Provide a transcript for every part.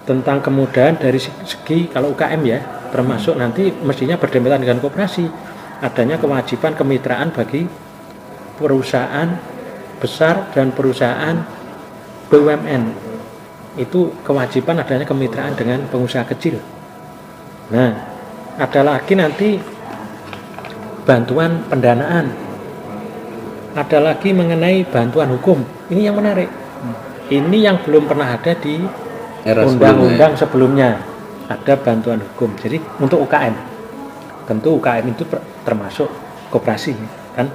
tentang kemudahan dari segi kalau UKM ya, termasuk nanti mestinya berdempetan dengan koperasi, adanya kewajiban kemitraan bagi perusahaan besar dan perusahaan BUMN. Itu kewajiban adanya kemitraan dengan pengusaha kecil. Nah, ada lagi nanti bantuan pendanaan, ada lagi mengenai bantuan hukum. Ini yang menarik, ini yang belum pernah ada di undang-undang sebelumnya. Ada bantuan hukum, jadi untuk UKM, tentu UKM itu termasuk koperasi kan.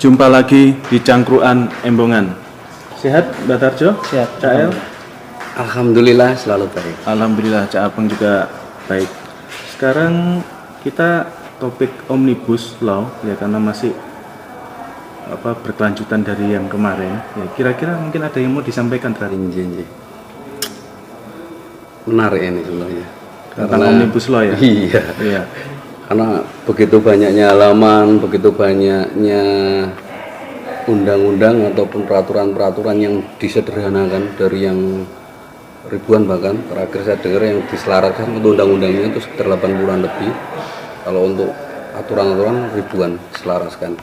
Jumpa lagi di Cangkruan Embongan. Sehat Mbak Tarjo? Sehat. Cak El? Alhamdulillah selalu baik. Alhamdulillah, Cak Abang juga baik. Sekarang kita topik Omnibus Law ya, karena masih berkelanjutan dari yang kemarin. Ya, kira-kira mungkin ada yang mau disampaikan tadi. Menarik ini sebenarnya. Tentang Omnibus Law ya? Iya. Iya. Karena begitu banyaknya halaman, begitu banyaknya undang-undang ataupun peraturan-peraturan yang disederhanakan dari yang ribuan, bahkan terakhir saya dengar yang diselaraskan untuk undang-undangnya itu sekitar 80-an lebih. Kalau untuk aturan-aturan ribuan diselaraskan.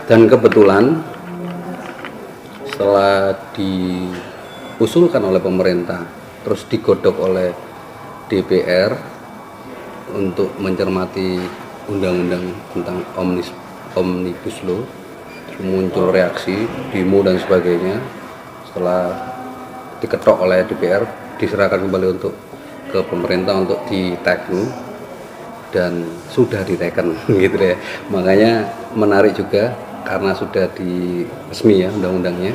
Dan kebetulan setelah diusulkan oleh pemerintah, terus digodok oleh DPR untuk mencermati undang-undang tentang Omnibus Law, muncul reaksi, demo dan sebagainya. Setelah diketok oleh DPR, diserahkan kembali untuk ke pemerintah untuk diteken, dan sudah diteken gitu ya. Makanya menarik juga karena sudah resmi ya undang-undangnya.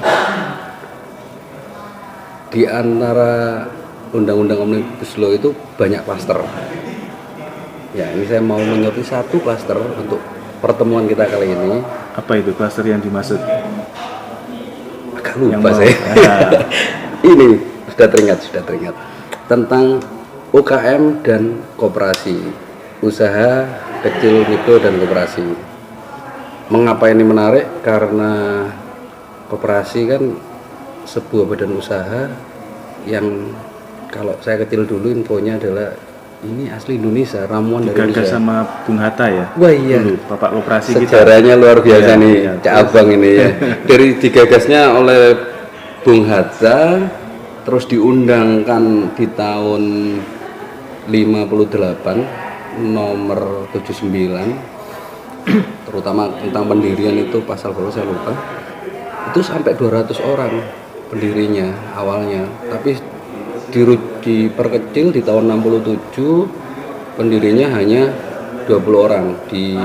Di antara undang-undang Omnibus Law itu banyak klaster. Ya, ini saya mau menyoroti satu klaster untuk pertemuan kita kali ini. Apa itu klaster yang dimaksud? Agak lupa saya. Ini sudah teringat tentang UKM dan koperasi, usaha kecil, mikro dan koperasi. Mengapa ini menarik? Karena koperasi kan sebuah badan usaha yang kalau saya kecil dulu infonya adalah ini asli Indonesia, ramuan dari Indonesia. Digagas sama Bung Hatta ya? Wah iya. Dulu, Bapak Koperasi kita. Sejarahnya luar biasa nih, iya. Cak Abang ini ya. Dari digagasnya oleh Bung Hatta, terus diundangkan di tahun 58, nomor 79, terutama tentang pendirian itu pasal berapa saya lupa. Itu sampai 200 orang pendirinya awalnya, tapi diperkecil di tahun 67, pendirinya hanya 20 orang di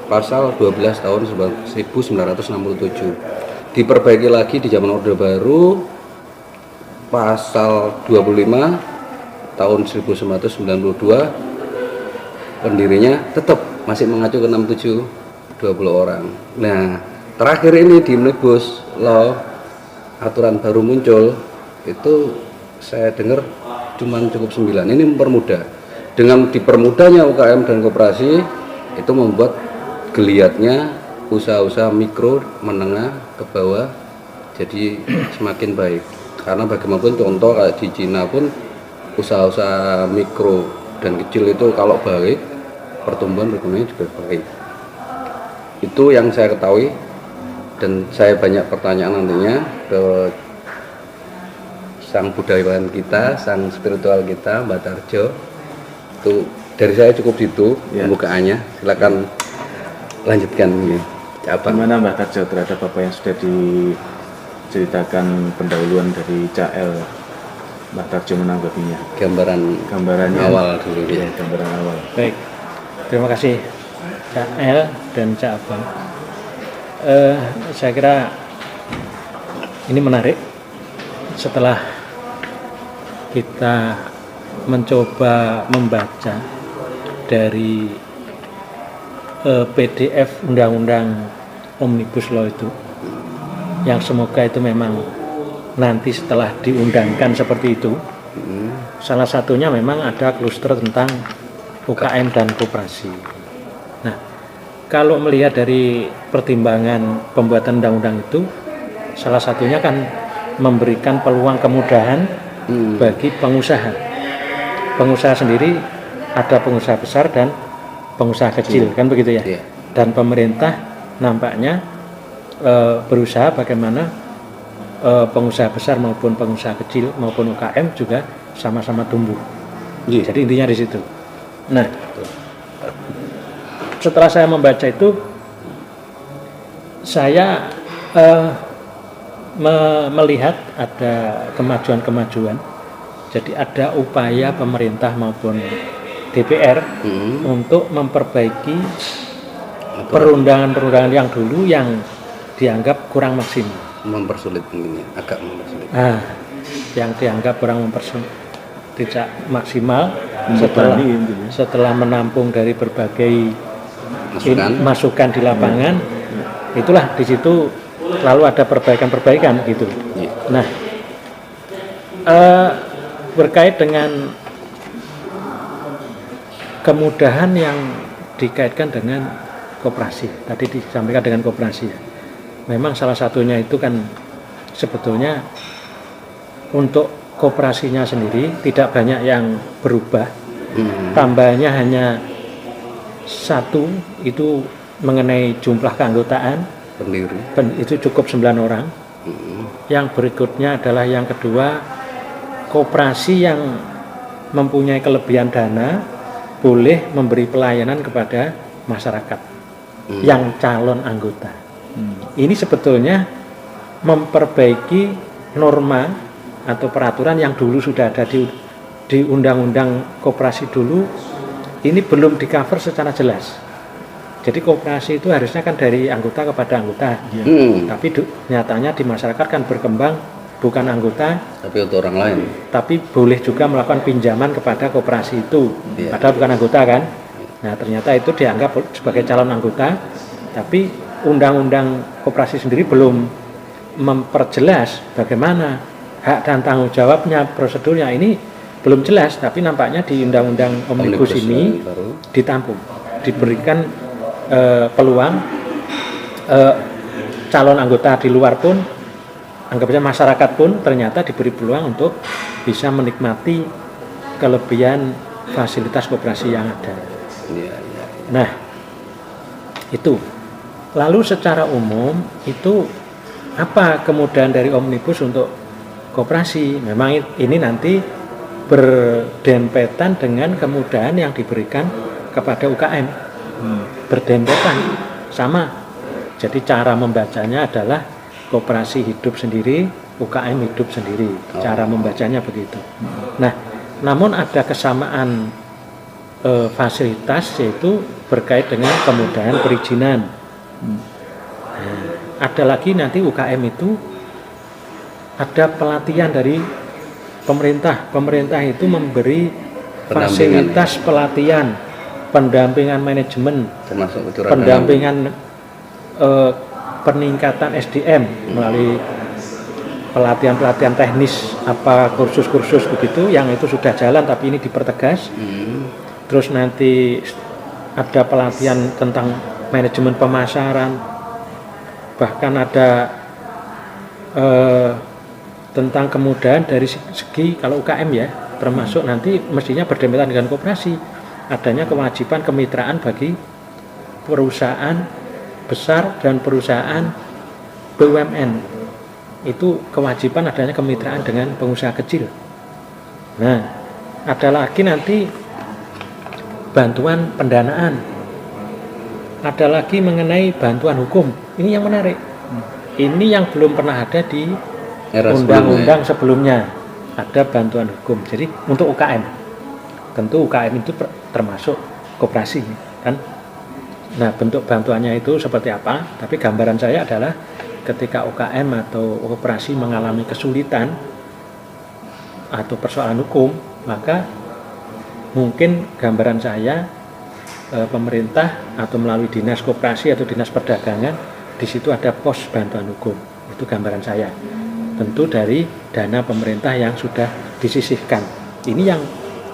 pasal 12 tahun 1967. Diperbaiki lagi di zaman Orde Baru pasal 25 tahun 1992, pendirinya tetap masih mengacu ke 67, 20 orang. Nah, terakhir ini di Omnibus Law aturan baru muncul itu saya dengar cuma cukup 9. Ini mempermudah. Dengan dipermudahnya UKM dan koperasi itu membuat geliatnya usaha-usaha mikro, menengah, ke bawah jadi semakin baik. Karena bagaimanapun contoh kayak di Cina pun usaha-usaha mikro dan kecil itu kalau baik, pertumbuhan ekonominya juga baik. Itu yang saya ketahui, dan saya banyak pertanyaan nantinya ke sang budayawan kita, sang spiritual kita, Mbak Tarjo. Itu dari saya cukup itu pembukaannya. Silakan lanjutkan ini. Bagaimana Mbak Tarjo terhadap apa yang sudah diceritakan pendahuluan dari Cak El? Mbak Tarjo menanggapinya. Gambarannya awal dulu ya. Gambaran awal. Baik, terima kasih Cak El dan Cak Abang. Saya kira ini menarik. Setelah kita mencoba membaca dari PDF Undang-Undang Omnibus Law itu, yang semoga itu memang nanti setelah diundangkan seperti itu, salah satunya memang ada kluster tentang UKM dan koperasi. Nah, kalau melihat dari pertimbangan pembuatan undang-undang itu, salah satunya kan memberikan peluang kemudahan bagi pengusaha. Pengusaha sendiri ada pengusaha besar dan pengusaha kecil, kan begitu ya? Iya. Dan pemerintah nampaknya berusaha bagaimana pengusaha besar maupun pengusaha kecil maupun UKM juga sama-sama tumbuh. Iya. Jadi intinya di situ. Nah, setelah saya membaca itu, saya melihat ada kemajuan-kemajuan. Jadi ada upaya pemerintah maupun DPR untuk memperbaiki perundangan-perundangan yang dulu yang dianggap kurang maksimal. Mempersulit mungkin ya, agak mempersulit. Yang dianggap kurang mempersulit, tidak maksimal Membebani setelah menampung dari berbagai masukan di lapangan, itulah di situ lalu ada perbaikan-perbaikan gitu. Iya. Nah, berkait dengan kemudahan yang dikaitkan dengan koperasi, tadi disampaikan dengan koperasi ya. Memang salah satunya itu kan sebetulnya untuk koperasinya sendiri tidak banyak yang berubah. Tambahannya hanya satu, itu mengenai jumlah keanggotaan Pendiri. itu cukup 9 orang. Yang berikutnya adalah yang kedua, koperasi yang mempunyai kelebihan dana boleh memberi pelayanan kepada masyarakat yang calon anggota. Ini sebetulnya memperbaiki norma atau peraturan yang dulu sudah ada di Undang-Undang Koperasi dulu. Ini belum di cover secara jelas. Jadi koperasi itu harusnya kan dari anggota kepada anggota, tapi nyatanya di masyarakat kan berkembang bukan anggota, Tapi untuk orang lain. tapi boleh juga melakukan pinjaman kepada koperasi itu, padahal bukan anggota kan. Nah, ternyata itu dianggap sebagai calon anggota, tapi Undang-Undang Koperasi sendiri belum memperjelas bagaimana hak dan tanggung jawabnya, prosedurnya ini belum jelas. Tapi nampaknya di Undang-Undang Omnibus ini baru ditampung, diberikan peluang calon anggota di luar pun, anggapnya masyarakat pun ternyata diberi peluang untuk bisa menikmati kelebihan fasilitas koperasi yang ada. Iya. Nah, itu. Lalu secara umum itu apa kemudahan dari Omnibus untuk koperasi? Memang ini nanti berdempetan dengan kemudahan yang diberikan kepada UKM. Berdempetan sama. Jadi cara membacanya adalah koperasi hidup sendiri, UKM hidup sendiri. Cara membacanya begitu. Nah, namun ada kesamaan fasilitas, yaitu berkait dengan kemudahan perizinan. Nah, ada lagi nanti UKM itu ada pelatihan dari pemerintah. Pemerintah itu memberi fasilitas pelatihan, pendampingan manajemen, termasuk pendampingan peningkatan SDM melalui pelatihan-pelatihan teknis, apa kursus-kursus begitu yang itu sudah jalan tapi ini dipertegas. Terus nanti ada pelatihan tentang manajemen pemasaran, bahkan ada tentang kemudahan dari segi kalau UKM ya, termasuk nanti mestinya berdempetan dengan koperasi, adanya kewajiban kemitraan bagi perusahaan besar dan perusahaan BUMN. Itu kewajiban adanya kemitraan dengan pengusaha kecil. Nah, ada lagi nanti bantuan pendanaan. Ada lagi mengenai bantuan hukum. Ini yang menarik. Ini yang belum pernah ada di undang-undang sebelumnya. Ada bantuan hukum. Jadi untuk UKM. Tentu UKM itu termasuk koperasi kan. Nah, bentuk bantuannya itu seperti apa? Tapi gambaran saya adalah ketika UKM atau koperasi mengalami kesulitan atau persoalan hukum, maka mungkin gambaran saya pemerintah atau melalui dinas koperasi atau dinas perdagangan, di situ ada pos bantuan hukum. Itu gambaran saya. Tentu dari dana pemerintah yang sudah disisihkan. Ini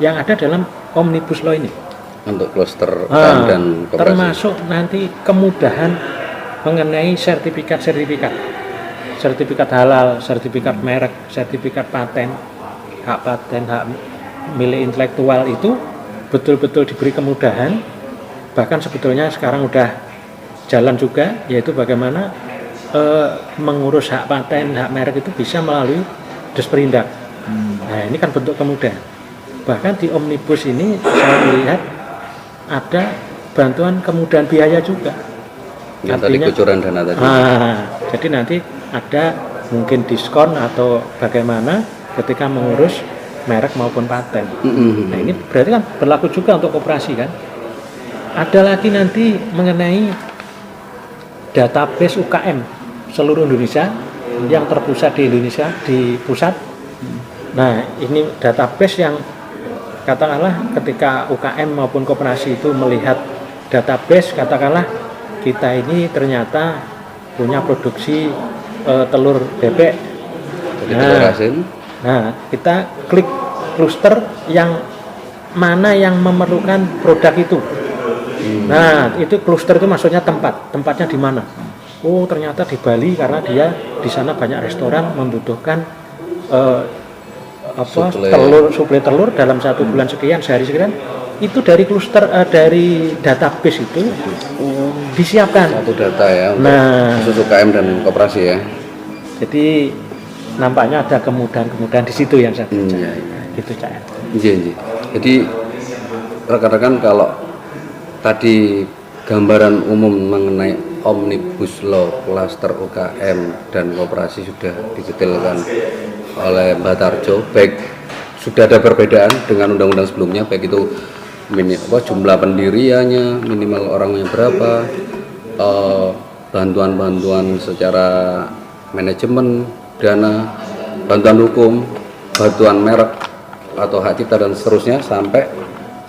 yang ada dalam Omnibus Law ini. Untuk klaster UKM dan koperasi. Termasuk nanti kemudahan mengenai sertifikat halal, sertifikat merek, sertifikat paten, hak milik intelektual itu betul-betul diberi kemudahan. Bahkan sebetulnya sekarang udah jalan juga, yaitu bagaimana mengurus hak paten, hak merek itu bisa melalui Disperindak. Nah, ini kan bentuk kemudahan. Bahkan di Omnibus ini saya melihat ada bantuan kemudahan biaya juga. Yang tadi kucuran dana tadi. Jadi nanti ada mungkin diskon atau bagaimana ketika mengurus merek maupun paten. Nah, ini berarti kan berlaku juga untuk koperasi kan. Ada lagi nanti mengenai database UKM seluruh Indonesia yang terpusat di Indonesia, di pusat. Nah, ini database yang katakanlah ketika UKM maupun koperasi itu melihat database, katakanlah kita ini ternyata punya produksi telur bebek. Nah, kita klik cluster yang mana yang memerlukan produk itu. Nah, itu cluster itu maksudnya tempatnya di mana? Oh, ternyata di Bali karena dia di sana banyak restoran membutuhkan suplai telur dalam 1 bulan sekian, sehari sekian. Itu dari cluster dari database itu disiapkan satu data ya untuk khusus UKM dan koperasi ya. Jadi nampaknya ada kemudahan-kemudahan di situ yang saya baca. Gitu Cak. Jadi rekan-rekan, kalau tadi gambaran umum mengenai Omnibus Law klaster UKM dan koperasi sudah didetailkan oleh Mbak Tarjo, baik sudah ada perbedaan dengan undang-undang sebelumnya, baik itu jumlah pendiriannya, minimal orangnya berapa, bantuan-bantuan secara manajemen, dana, bantuan hukum, bantuan merek atau hak cipta dan seterusnya, sampai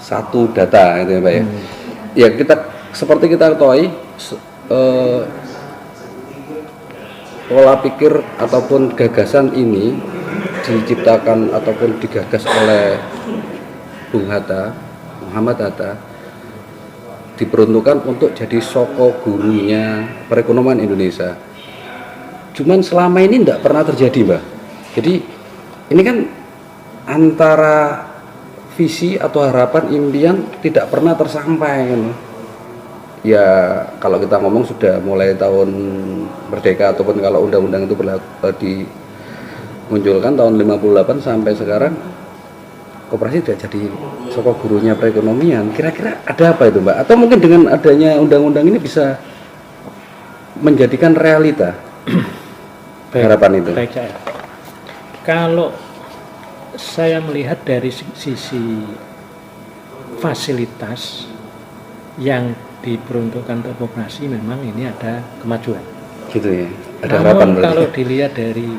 satu data itu ya Pak ya. Ya, seperti kita ketahui pola pikir ataupun gagasan ini diciptakan ataupun digagas oleh Bung Hatta, Muhammad Hatta, diperuntukkan untuk jadi soko gurunya perekonomian Indonesia. Cuman selama ini tidak pernah terjadi, Mbak. Jadi ini kan antara visi atau harapan impian tidak pernah tersampaikan. Ya kalau kita ngomong sudah mulai tahun merdeka ataupun kalau undang-undang itu dimunculkan tahun 58 sampai sekarang, koperasi tidak jadi soko gurunya perekonomian. Kira-kira ada apa itu, Mbak? Atau mungkin dengan adanya undang-undang ini bisa menjadikan realita harapan itu? Baik, saya. Kalau saya melihat dari sisi fasilitas yang diperuntukkan untuk koperasi, memang ini ada kemajuan. Gitu ya. Ada Namun harapan kalau dilihat dari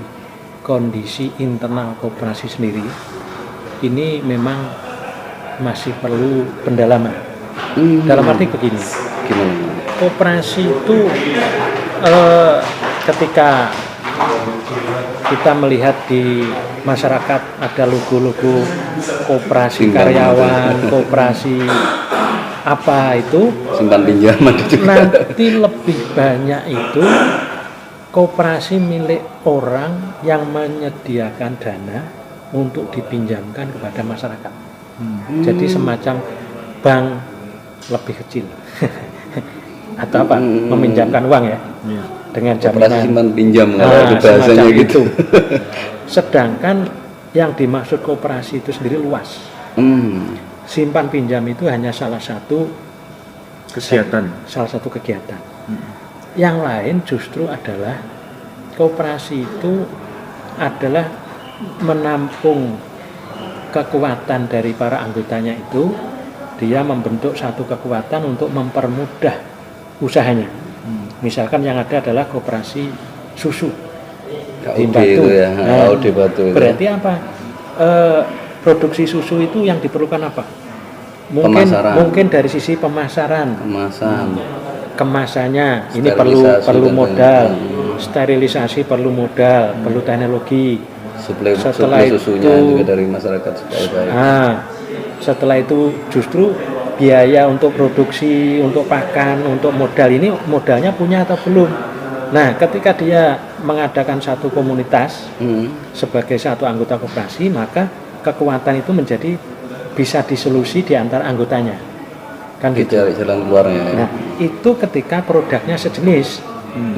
kondisi internal koperasi sendiri, ini memang masih perlu pendalaman. Dalam arti begini, gimana? koperasi itu ketika kita melihat di masyarakat ada logo-logo koperasi karyawan, koperasi apa itu, simpan pinjaman juga. Nanti lebih banyak itu koperasi milik orang yang menyediakan dana untuk dipinjamkan kepada masyarakat. Jadi semacam bank lebih kecil atau apa, meminjamkan uang ya, dengan jaminan simpan pinjam, kalau bahasanya gitu. Sedangkan yang dimaksud koperasi itu sendiri luas. Simpan pinjam itu hanya salah satu kegiatan. Yang lain justru adalah koperasi itu adalah menampung kekuatan dari para anggotanya itu, dia membentuk satu kekuatan untuk mempermudah usahanya. Misalkan yang ada adalah koperasi susu di Batu. Ya. Batu. Berarti apa? Produksi susu itu yang diperlukan apa? mungkin dari sisi pemasaran, kemasannya ini perlu modal, sterilisasi perlu modal, perlu teknologi. Suplai susunya juga dari masyarakat supaya baik. Setelah itu justru biaya untuk produksi, untuk pakan, untuk modal ini modalnya punya atau belum. Nah, ketika dia mengadakan satu komunitas sebagai satu anggota koperasi, maka kekuatan itu menjadi bisa disolusi di antara anggotanya. Kan gitu. Cari jalan keluarnya. Nah, itu ketika produknya sejenis.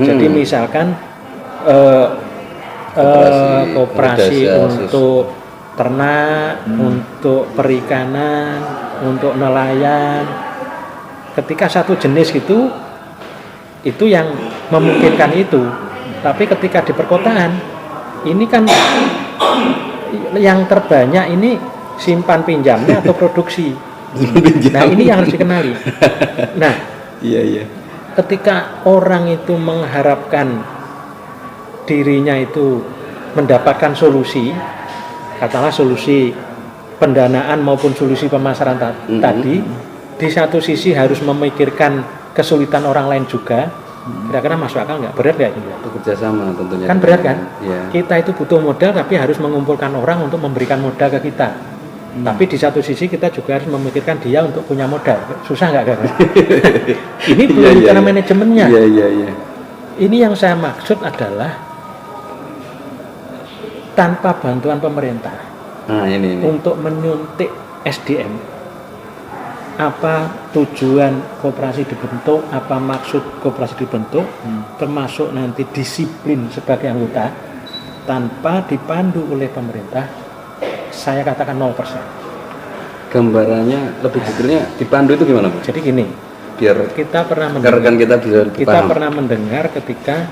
Jadi misalkan koperasi untuk ternak, untuk perikanan, untuk nelayan. Ketika satu jenis itu yang memungkinkan itu. Tapi ketika di perkotaan, ini kan yang terbanyak ini simpan pinjamnya atau produksi. Nah, ini yang harus dikenali. Nah, iya. Ketika orang itu mengharapkan dirinya itu mendapatkan solusi, katakanlah solusi pendanaan maupun solusi pemasaran tadi, di satu sisi harus memikirkan kesulitan orang lain juga. Kira-kira masuk akal nggak? Berat nggak itu? Bekerja sama tentunya. Kan berat kan? Ya. Kita itu butuh modal tapi harus mengumpulkan orang untuk memberikan modal ke kita. Tapi di satu sisi kita juga harus memikirkan dia untuk punya modal. Susah nggak kan? Ini belum bicara manajemennya. Iya. Ini yang saya maksud adalah tanpa bantuan pemerintah ini. untuk menyuntik SDM. Apa tujuan koperasi dibentuk, apa maksud koperasi dibentuk, termasuk nanti disiplin sebagai anggota, tanpa dipandu oleh pemerintah, saya katakan 0%. Gambarannya lebih detailnya dipandu itu gimana, Pak? Jadi gini, biar kita pernah mendengar ketika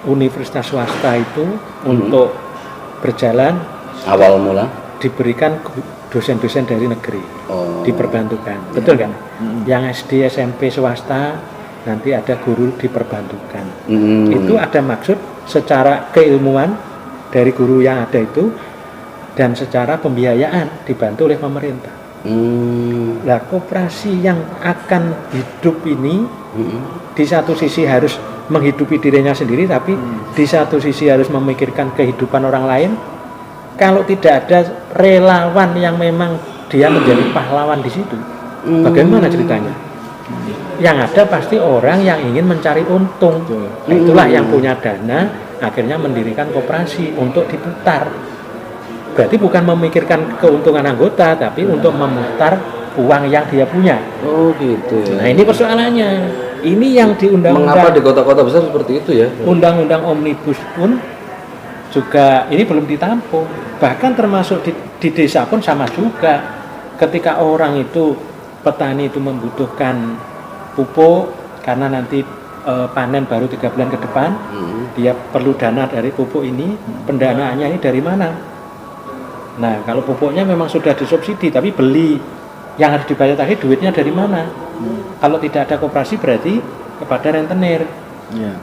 universitas swasta itu untuk berjalan awal mula diberikan dosen-dosen dari negeri, diperbantukan, betul kan? Yang SD, SMP swasta nanti ada guru diperbantukan. Itu ada maksud secara keilmuan dari guru yang ada itu dan secara pembiayaan dibantu oleh pemerintah. Nah, koperasi yang akan hidup ini di satu sisi harus menghidupi dirinya sendiri, tapi di satu sisi harus memikirkan kehidupan orang lain. Kalau tidak ada relawan yang memang dia menjadi pahlawan di situ, bagaimana ceritanya? Yang ada pasti orang yang ingin mencari untung. Nah, itulah yang punya dana akhirnya mendirikan koperasi untuk diputar. Berarti bukan memikirkan keuntungan anggota, tapi untuk memutar uang yang dia punya. Oh gitu. Nah, ini persoalannya. Ini yang di undang-undang. Mengapa di kota-kota besar seperti itu ya? Undang-undang Omnibus pun juga ini belum ditampung. Bahkan termasuk di desa pun sama juga. Ketika orang itu, petani itu membutuhkan pupuk karena nanti panen baru 3 bulan ke depan, dia perlu dana dari pupuk ini. Pendanaannya ini dari mana? Nah, kalau pupuknya memang sudah disubsidi, tapi beli yang harus dibayar tadi duitnya dari mana? Kalau tidak ada koperasi berarti kepada rentenir,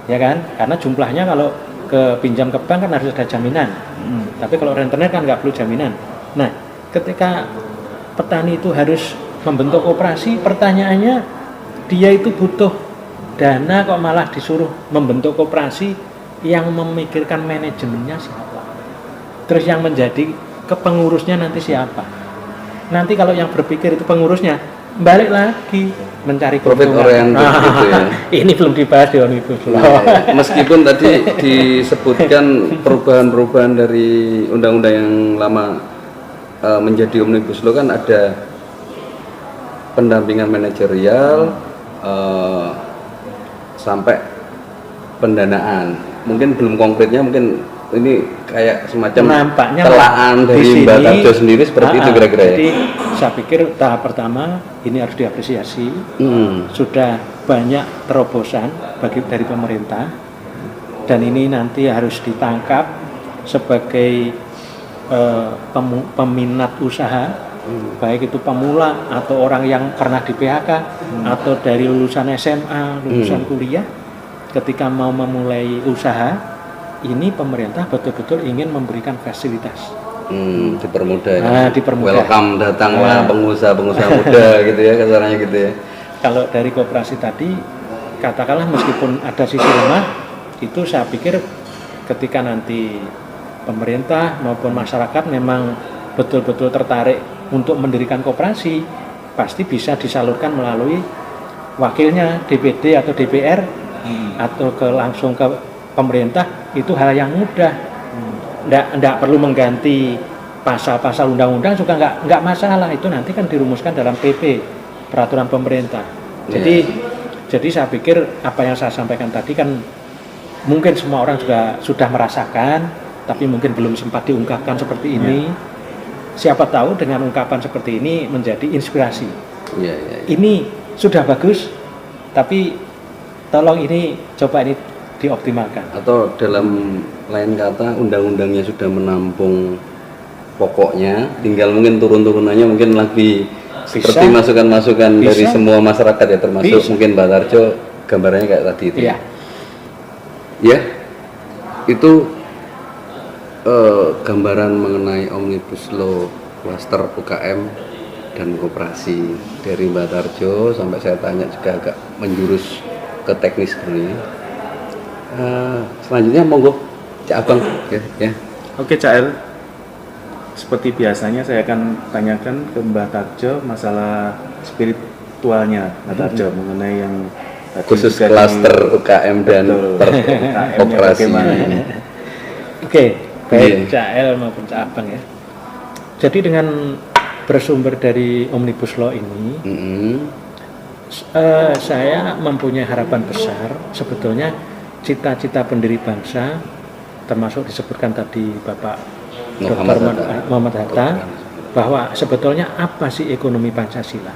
ya kan? Karena jumlahnya kalau ke pinjam ke bank kan harus ada jaminan. Tapi kalau rentenir kan nggak perlu jaminan. Nah, ketika petani itu harus membentuk koperasi, pertanyaannya dia itu butuh dana kok malah disuruh membentuk koperasi yang memikirkan manajemennya siapa? Terus yang menjadi kepengurusnya nanti siapa? Nanti kalau yang berpikir itu pengurusnya, balik lagi mencari profit oriented gitu ya. Ini belum dibahas di Omnibus Law. Meskipun tadi disebutkan perubahan-perubahan dari undang-undang yang lama menjadi Omnibus Law, kan ada pendampingan manajerial sampai pendanaan. Mungkin belum konkretnya, mungkin ini kayak semacam nampaknya telaan dari Mbak Tarjo sendiri seperti itu kira-kira ya. Jadi saya pikir tahap pertama ini harus diapresiasi. Sudah banyak terobosan dari pemerintah, dan ini nanti harus ditangkap sebagai peminat usaha, baik itu pemula atau orang yang pernah di PHK atau dari lulusan SMA, lulusan kuliah, ketika mau memulai usaha. Ini pemerintah betul-betul ingin memberikan fasilitas Dipermudah ya. Dipermudah. Welcome datanglah pengusaha-pengusaha muda gitu ya kasarnya gitu ya. Kalau dari koperasi tadi, katakanlah meskipun ada sisi lemah, itu saya pikir ketika nanti pemerintah maupun masyarakat memang betul-betul tertarik untuk mendirikan koperasi, pasti bisa disalurkan melalui wakilnya DPD atau DPR atau langsung ke pemerintah. Itu hal yang mudah. Nggak perlu mengganti pasal-pasal undang-undang juga nggak masalah. Itu nanti kan dirumuskan dalam PP, peraturan pemerintah. Jadi saya pikir apa yang saya sampaikan tadi kan mungkin semua orang juga sudah merasakan, tapi mungkin belum sempat diungkapkan seperti ini. Siapa tahu dengan ungkapan seperti ini menjadi inspirasi. Ini sudah bagus, tapi tolong ini coba ini dioptimalkan. Atau dalam lain kata undang-undangnya sudah menampung pokoknya, tinggal mungkin turun-turunannya mungkin lagi seperti masukan-masukan dari semua masyarakat ya, termasuk mungkin Mbak Tarjo gambarannya kayak tadi itu. Ya, itu gambaran mengenai Omnibus Law Klaster UKM dan koperasi dari Mbak Tarjo, sampai saya tanya juga agak menjurus ke teknis sebenarnya. Selanjutnya monggo Cak Abang ya. Oke Cak El, seperti biasanya saya akan tanyakan ke Mbak Tarjo masalah spiritualnya Mbak Tarjo mengenai yang khusus klaster UKM dan koperasi. Oke, baik Cak El maupun Cak Abang ya. Jadi dengan bersumber dari Omnibus Law ini, saya mempunyai harapan besar. Sebetulnya cita-cita pendiri bangsa, termasuk disebutkan tadi Bapak Dr. Muhammad Hatta, bahwa sebetulnya apa sih ekonomi Pancasila?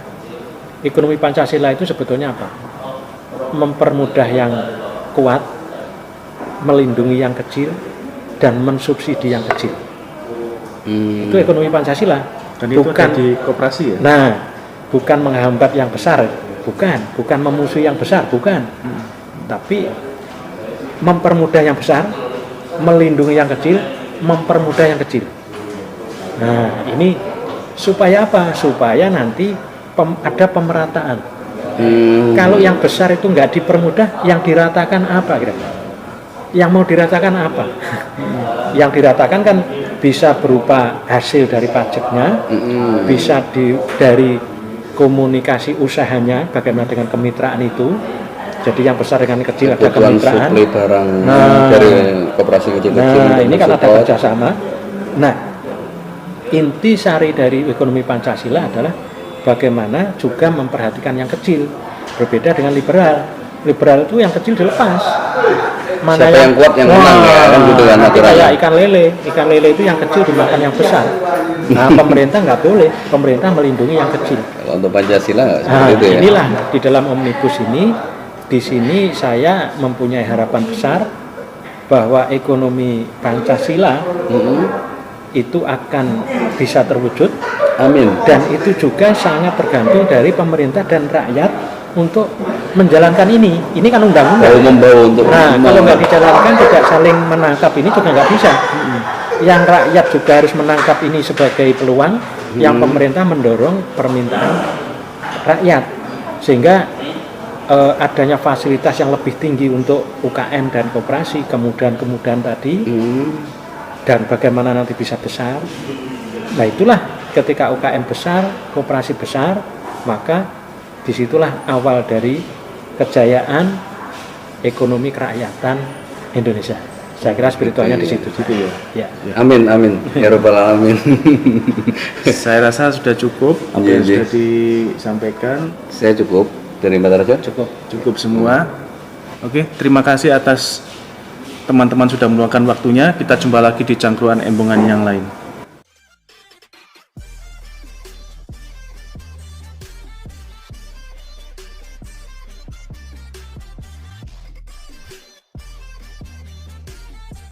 Ekonomi Pancasila itu sebetulnya apa? Mempermudah yang kuat, melindungi yang kecil, dan mensubsidi yang kecil. Itu ekonomi Pancasila. Dan itu bukan di koperasi ya? Nah, bukan menghambat yang besar, bukan memusuhi yang besar, bukan. Tapi mempermudah yang besar, melindungi yang kecil, mempermudah yang kecil. Nah, ini supaya apa? Supaya nanti ada pemerataan. Kalau yang besar itu nggak dipermudah, yang diratakan apa kira-kira? Yang mau diratakan apa? Yang diratakan kan bisa berupa hasil dari pajaknya, bisa dari komunikasi usahanya, bagaimana dengan kemitraan itu. Jadi yang besar dengan kecil ada kemitraan. Suplai barang dari koperasi kecil-kecil. Nah, ini kan ada kerjasama. Nah, inti sari dari ekonomi Pancasila adalah bagaimana juga memperhatikan yang kecil. Berbeda dengan liberal. Liberal itu yang kecil dilepas. Mana siapa yang kuat yang menang ya kan gitu kan aturannya. Kayak ikan lele itu yang kecil dimakan yang besar. Nah, pemerintah nggak boleh, pemerintah melindungi yang kecil. Kalau untuk Pancasila nggak seperti itu ya. Inilah di dalam Omnibus ini, di sini saya mempunyai harapan besar bahwa ekonomi Pancasila itu akan bisa terwujud. Amin. Dan itu juga sangat tergantung dari pemerintah dan rakyat untuk menjalankan ini. Ini kan undang-undang. Kalau nggak dijalankan, tidak saling menangkap, ini juga nggak bisa. Yang rakyat juga harus menangkap ini sebagai peluang. Yang pemerintah mendorong permintaan rakyat, sehingga adanya fasilitas yang lebih tinggi untuk UKM dan koperasi, kemudahan tadi, dan bagaimana nanti bisa besar. Nah, itulah ketika UKM besar, koperasi besar, maka disitulah awal dari kejayaan ekonomi kerakyatan Indonesia. Saya kira spiritualnya di situ ya. Amin ya rabbal alamin. Saya rasa sudah cukup apa yang sudah disampaikan. Saya cukup dari Mbak Tarjo. Cukup semua. Oke, terima kasih atas teman-teman sudah meluangkan waktunya. Kita jumpa lagi di cangkruan embungan yang lain.